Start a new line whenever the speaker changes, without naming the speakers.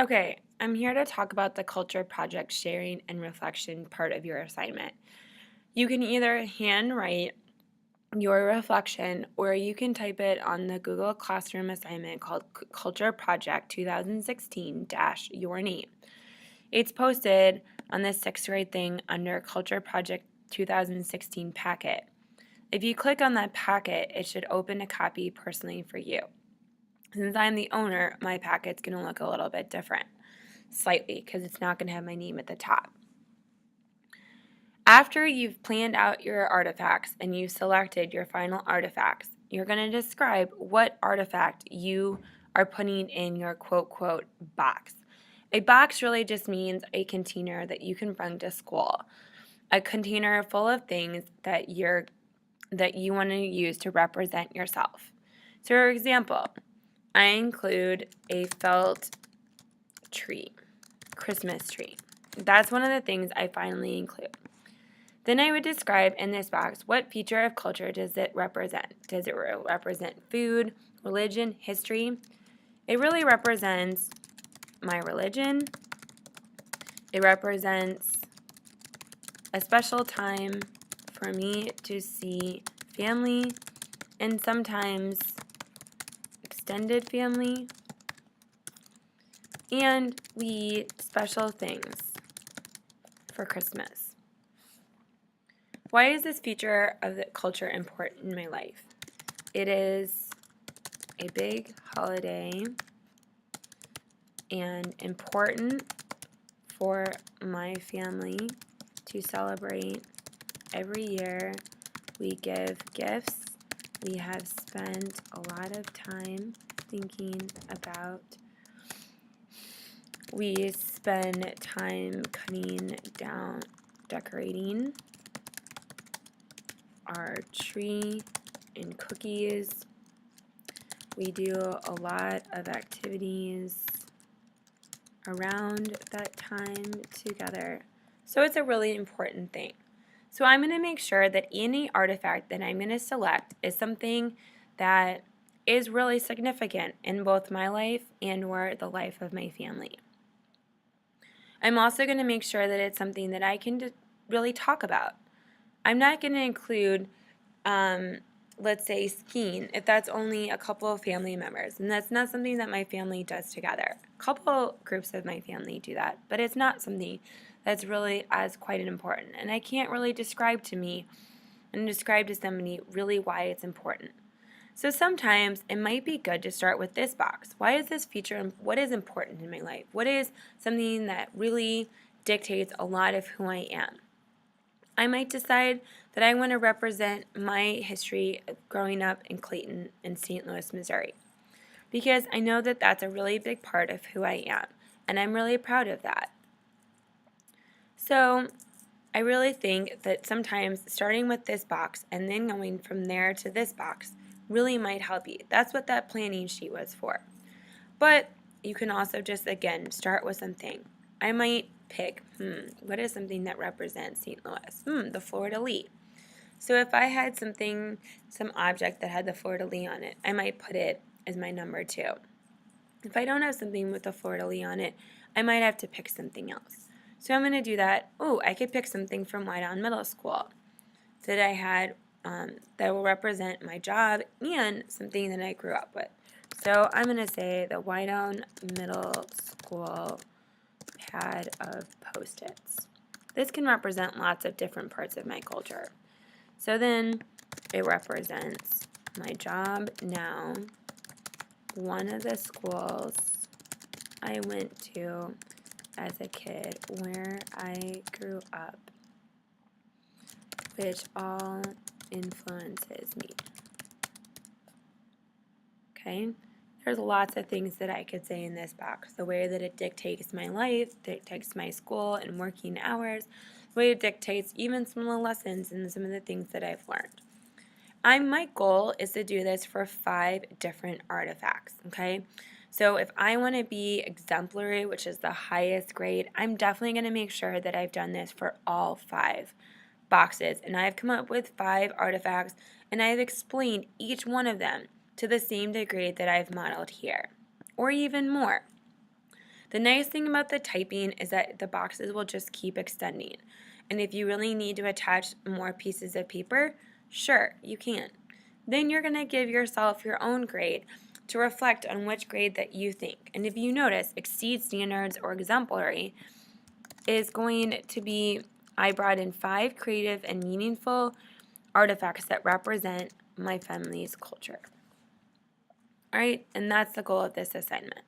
Okay, I'm here to talk about the culture project sharing and reflection part of your assignment. You can either handwrite your reflection or you can type it on the Google Classroom assignment called Culture Project 2016 your name. It's posted on the sixth grade thing under Culture Project 2016 packet. If you click on that packet, it should open a copy personally for you. Since I'm the owner, my packet's going to look a little bit different. Slightly, because it's not going to have my name at the top. After you've planned out your artifacts and you've selected your final artifacts, you're going to describe what artifact you are putting in your quote box. A box really just means a container that you can bring to school. A container full of things that you want to use to represent yourself. So for example, I include a felt tree. Christmas tree. That's one of the things I finally include. Then I would describe in this box what feature of culture does it represent. Does it represent food, religion, history? It really represents my religion. It represents a special time for me to see family and sometimes extended family. And we eat special things for Christmas. Why is this feature of the culture important in my life? It is a big holiday and important for my family to celebrate every year. We give gifts. We have spent a lot of time thinking about. We spend time cutting down, decorating our tree and cookies. We do a lot of activities around that time together. So it's a really important thing. So I'm going to make sure that any artifact that I'm going to select is something that is really significant in both my life and or the life of my family. I'm also going to make sure that it's something that I can really talk about. I'm not going to include, let's say, skiing if that's only a couple of family members, and that's not something that my family does together. A couple groups of my family do that, but it's not something that's really as quite important, and I can't really describe to somebody really why it's important. So sometimes it might be good to start with this box. Why is this feature, what is important in my life? What is something that really dictates a lot of who I am? I might decide that I want to represent my history of growing up in Clayton in St. Louis, Missouri, because I know that that's a really big part of who I am, and I'm really proud of that. So I really think that sometimes starting with this box and then going from there to this box really might help you. That's what that planning sheet was for. But you can also just, again, start with something. I might pick, what is something that represents St. Louis? The fleur-de-lis. So if I had something, some object that had the fleur-de-lis on it, I might put it as my number 2. If I don't have something with the fleur-de-lis on it, I might have to pick something else. So I'm going to do that. Oh, I could pick something from Whiteown Middle School that I had that will represent my job and something that I grew up with. So I'm going to say the Whiteown Middle School pad of Post-its. This can represent lots of different parts of my culture. So then it represents my job now, one of the schools I went to as a kid, where I grew up, which all influences me. Okay? There's lots of things that I could say in this box. The way that it dictates my life, dictates my school and working hours, the way it dictates even some of the lessons and some of the things that I've learned. My goal is to do this for 5 different artifacts, okay? So if I want to be exemplary, which is the highest grade, I'm definitely going to make sure that I've done this for all 5 boxes. And I've come up with 5 artifacts, and I've explained each one of them to the same degree that I've modeled here, or even more. The nice thing about the typing is that the boxes will just keep extending. And if you really need to attach more pieces of paper, sure, you can. Then you're going to give yourself your own grade to reflect on which grade that you think. And if you notice, exceed standards or exemplary is going to be, I brought in 5 creative and meaningful artifacts that represent my family's culture. All right, and that's the goal of this assignment.